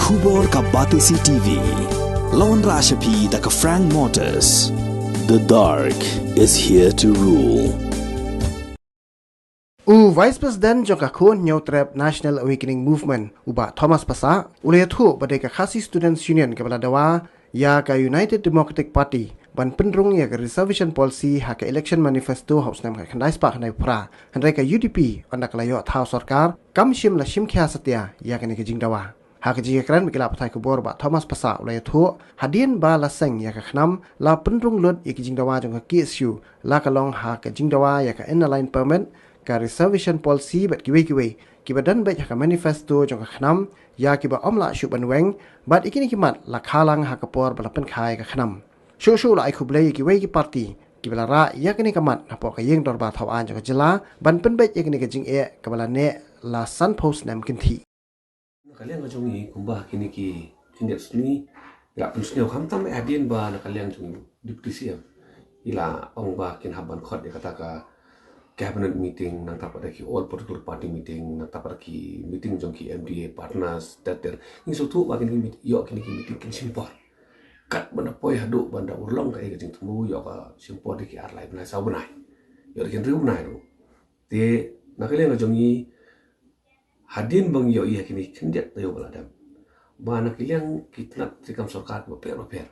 Khubor ka Batisi TV. Lawan Rashapi da ka Frank Motors. The dark is here to rule. Vice President joka khun New Trap National Awakening Movement uba Thomas Pasa ulay thu badai ka Khasi Students Union ka baladawa ya ka United Democratic Party ban penrung ya ka reservation policy ha ka election manifesto haus nam ka khandai spa khandai pra handai ka UDP anda kalayo thau sarkar kam shim la shim khya satya ya ka ni ka jingdawa ha ka ji kran mikla pathai ku bor ba Thomas Pasa ulay thu hadien ba la seng ya ka khnam la penrung lot ya ka jingdawa jong ka KSU la ka long ha ka jingdawa ya ka inline permit ka reservation policy bat kiwe kiba dan bet ka manifesto jong ka khnam ya kiba omla shu banweng bat ikini kimat la khalang ha ka por bala pen khai ka khnam shu la ai khublei kiwe ki party kibala ra ya kini kamat na po ka yeng dor ba thaw an jong ka jila ban pen bet yakini ka jing e kabala ne la sun post nam kin thi kalian ngajong ni kumba kini ki index ni ya pun sneo kham tam adien ba na kalian jong diptisiam ila ong ba kin haban khot ya kata ka cabinet meeting nang tapada ki all political party meeting nang tapada ki meeting jong ki MDA partners tater ni so tu ba kini yo kini ki meeting kin simpor kat banda poi hadu banda urlong ka e jing tumu yo ka simpor ki ar lai na sa bunai yo kin riu nai ro te na kalian ngajong ni hadin bang yo iya kini kendiat tayo baladam ba na kalian kitnat tikam sarkar ba per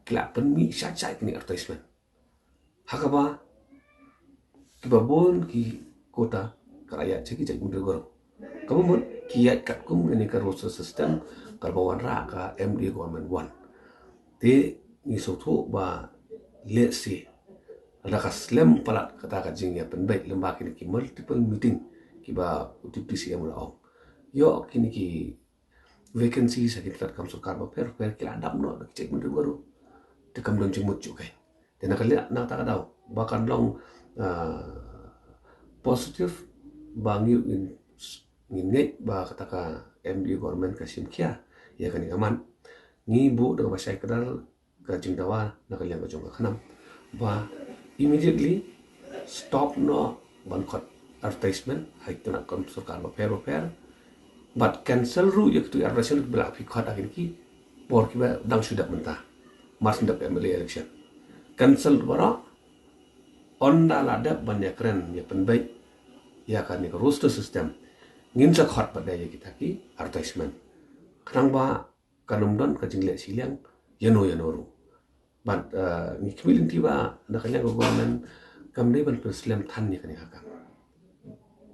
kila penmi syat kini advertisement hakaba kibabon ki kota karaya ceki cek mundur gorong kamu mun kiat kat kum ini ka roster system karbawan ra ka MD government one te ni soto ba let's see ada ka slam palat kata ka jingya penbaik lembak ini ki multiple meeting ki ba UTPC mula ong yo kini ki vacancy sakit kat kam sukar ba per kila adam no cek mundur gorong te kam don jimut juga dan nak lihat nak tak tahu bahkan long positif bangi in ba kata ka MD government kasim kia ya kan aman ni bu dengan bahasa kedal gajing dawa nak lihat gajong ka khanam ba immediately stop no bankot advertisement hai tu nak kom sarkar ba per but cancel ru ya tu advertisement bela fi khot akin ki bor ki ba dang sudah mentah mas ndak MLA election cancel bara onda lada banyak keren ya penbaik ya kan ni roster system ngin sa khot pada ya kita ki advertisement kanang ba kanum don ka jingle siliang yano ru but ni kimilin tiba nak kanya go government kam dei ban preslam than ni kan hakam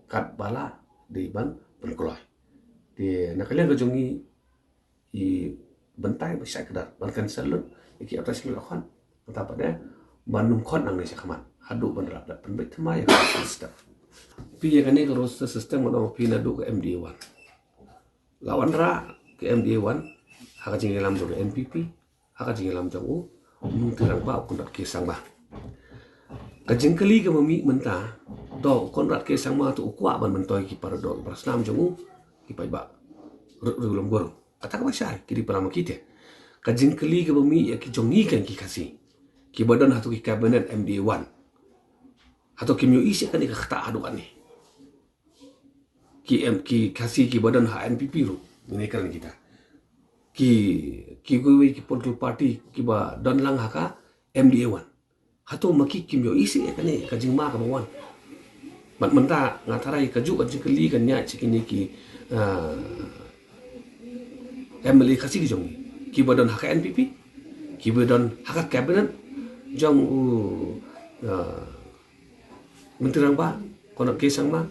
kat bala dei ban penkloi di nak kanya go jongi i bentai ba sai kadar ban cancel lu ki advertisement khon ta pada banum khon nang ni sakaman hadu bandra da penbet thma ya system pi ya kani roster system no pi na du ka MDA1 lawan ra ke MDA1 haka jing lam jo NPP haka jing lam jo mu terang ba kun rat ke sang ba ka jing kali ka mami menta do kon rat ke sang ma tu kwa ban mentoi ki par do prasnam jo ki pai ba rum gor kata ka sai ki di parama kite ka jing kali ka mami ya ki jongi kan ki kasi ki badan hatu ki cabinet MDA1 atau kimyo isi kan ikakta adu kan ni ki kasi ki badan HNPP ru ini kan kita ki gue ki political party ki ba don lang haka MDA1 hatu maki kimyo isi kan ni kajing ma ka bawan bat menta ngatarai kaju kajing keli kan nya cikini ki MLA kasi ki jongi ki badan haka NPP ki badan haka cabinet jong menteri ba kono kesang ma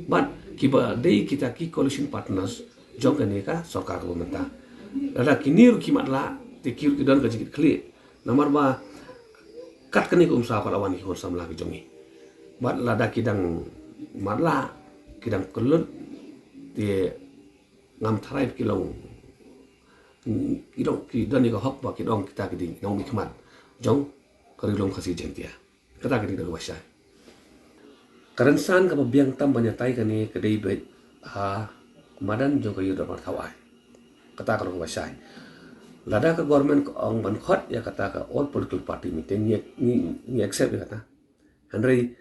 but kiba dei kita ki coalition partners jong kan ka sarkar menta ada kinir kimat la te kir ki don ka jikit kli nomor ba kat kan ko umsa lawan ki sam la ki jongi but la da kidang marla kidang kelut te ngam tharai ki long ki don ni ko hok ba ki dong kita ki ding nong mi kmat jong karilong khasi jentia kata ki ding washa karensan ka biang tam banyak tai kani kedai bet ha madan jo ka yuda marthawai kata ka wasai lada ka government ko ong ban khot ya kata ka all political party meeting ni accept kata handrai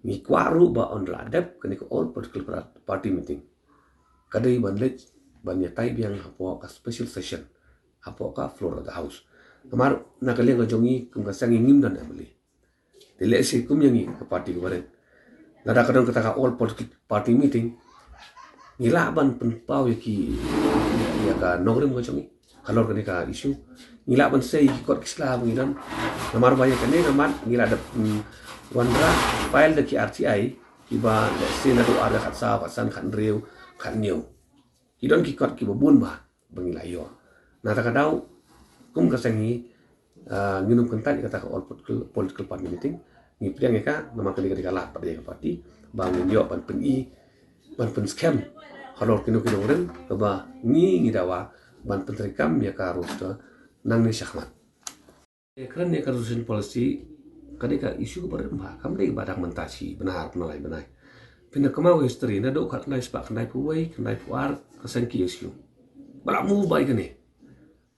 mi kwaru ba on ladap kani ko all political party meeting kadai ban lech banyak tai biang hapo ka special session hapo ka floor of the house kamar na kalian ka jongi kum ka sang ingim dan beli dile si kum yangi ka party kemarin nada kadang kata ka all political party meeting ngilaban penpau ya ka nogrim ka jongi kalau kani ka isu ngilaban sei kot Islam ngidan namar banyak kani namar ngilada wandra file de ki RTI iba sina do ada kat sa pasan kan riu kan new idon ki kot ki babun ba bangilayo na ta kadau kum ka sangi nginum kentat kata ka all political party meeting ni priang ka nama kali ka lat pada ka party bang nyo ban pen i ban pen scam kalau kino ren ba ni dawa ban pen rekam ya ka rosta nang ni syahmat keren ya ka resolution policy kadika isu pada ba kam dei badak mentasi benar penalai benai pindah kemau history na do kat nai spak nai puwai nai puar kasan ki isu bala mu bai kene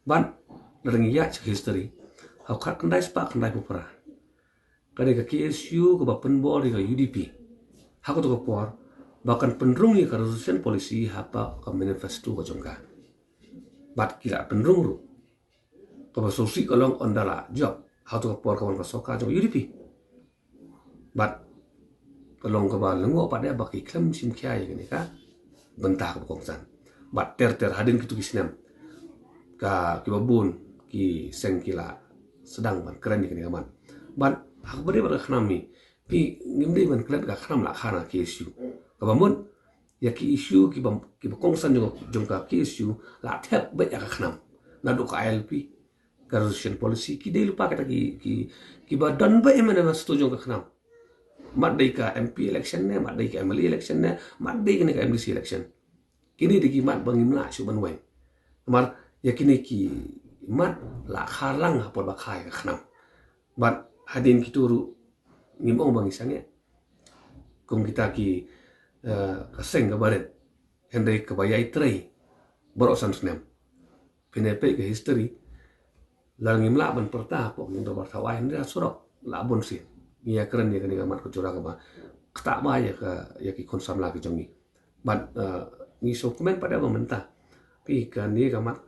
ban darang ya cik history hau kat nai spak nai pupara kadika ki isu ko ba penbol ka UDP hak to ko puar bahkan penrung ya ka resolution policy hapa ka manifesto ko jongka bat kila penrung ru ko ba sosi kolong ondala job hau to ko puar kawan ka soka jong UDP bat kalong ka ba lengo pada baki klem sim kia ya gini ka bentak ko kongsan bat ter hadin kitu kisnam ka kibabun ki seng kila sedang ban keren ni kaman ban hak bade ba khnam ni pi ngimde ban klet ka khnam la khana ki isu ka bamun ya ki isu ki kongsan jong ka ki isu la thep ba ya ka khnam na do ka ILP ka resolution policy ki de lupa kata ki ba dan ba emana na setuju ka khnam mat dai ka MP election ne mat dai ka MLA election ne mat dai ka MDC election kini digi mat bangim la su ban wen mar ya kini ki mat la khalang hapor ba khai ka khnam bat hadin kituru ngimong bang isange kum kita ki kaseng ka baret hendai ka bayai trei borosan snem pinepe ke history langim la ban perta pok ning do bartawai nda surok la bon sin ya keren ya kan mat ko curang ba tak ba ya ka ya ki konsam la ki jongi bat ni dokumen pada pemerintah pi kan ni kamat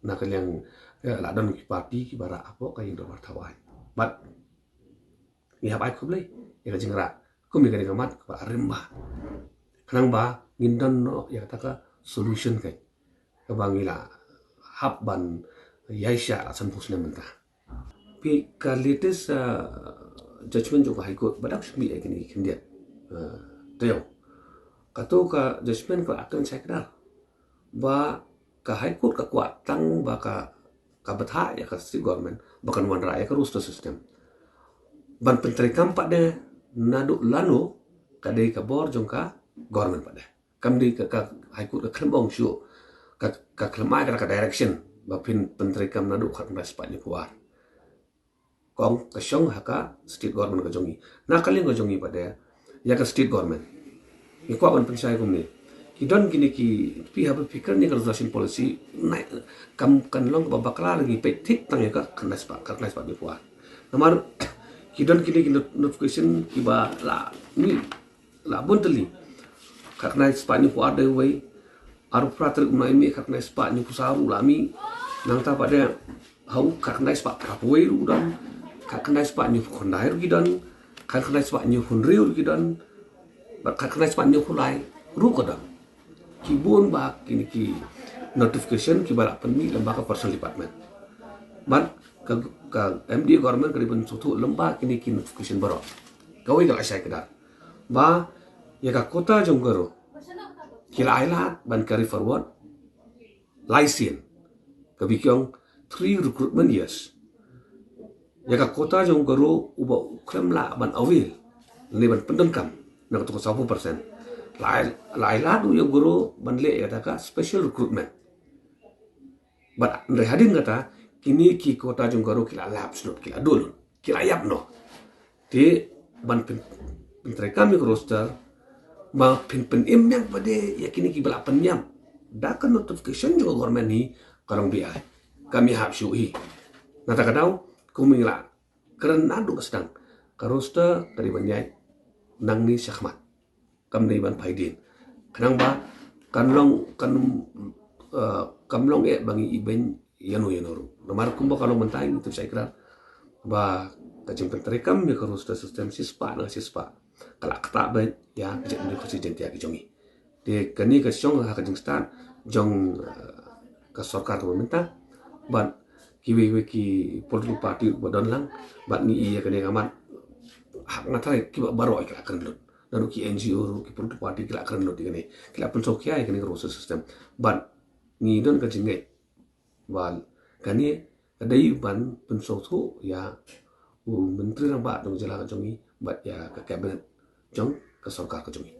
nak yang la don ki parti ki bara apo ka ing do bartawai bat ni habai ko blai ya ka jingra ko mi kan kamat ka rimba kanang ba ngindon no ya kata solution kai ka bangila hab ban yaisha asan pusna mentah pi ka latest judgment juga High Court badak sumi kini kendia teo kato ka judgment ko akan saya kenal ba ka High Court ka kuat tang ba ka betha ya ka state government bahkan wan raya ka roster system ban penteri kampak de nadu lano kadai ka bor jong ka government pada kam di ka High Court ka klembong syu ka klemai ka direction ba penteri kam nadu khat respat ni kuat kong kasyong haka state government ka jongi na kaling ka jongi pada ya ka state government ni kwa ban pensai kum ni kidon kini ki pi ha pikir ni ka resolution policy na kam kan long ba bakla lagi pe tik tang ya ka knas pa bi puan namar kidon kini notification ki ba la ni la bonteli ka knas pa ni puan de wei aru prater umai mi ka knas pa ni kusaru lami nang ta pada hau ka knas pa kapoi ru dan kaknai spa nyu khondair gidan kaknai spa nyu khonriul gidan kaknai spa nyu khulai ru kodam kibun ba kini ki notification ki bala penmi lembaga personal department ban ka MD government ka ribun sutu lembaga kini ki notification baro kawai ka asai kedar ba ya ka kota jonggaro kila ailat ban carry forward license ka bikyong 3 recruitment years ya ka kota jong garo uba klem la ban awil ni ban pendengkam na to 1% lai la du yo garo ban le ya ka special recruitment but ndre hadin kata kini ki kota jong garo kila labs no kila dul kila yap no ti ban pentre kami roster ma pen im yang pade ya kini ki bala penyam da kan notification jo government ni karong bi kami hab syuhi na ta kadau kumingla keren nadu sedang karosta dari banyai nang ni syahmat kam ni ban paidin kanang ba kamlong bangi iben yanu ru nomar kumba kalau mentai itu saya kira ba kajim penterekam ya kalau sudah sistem sispa na sispa kala kata ba ya kajim ni presiden dia jongi de kani ka song ha kajim stan jong ka sarkar pemerintah ban kiwi ki political party bodon lang ban ni iya kani ngamat hak ngatai ki baro ikla kan lut dan ki NGO ru ki political party kila kan lut kani kila pensok ya kani rules system ban ni don ka jingai ban kani kadai ban pensok tu ya menteri nang ba dong jala ka jongi bat ya ka cabinet jong ka sarkar ka jongi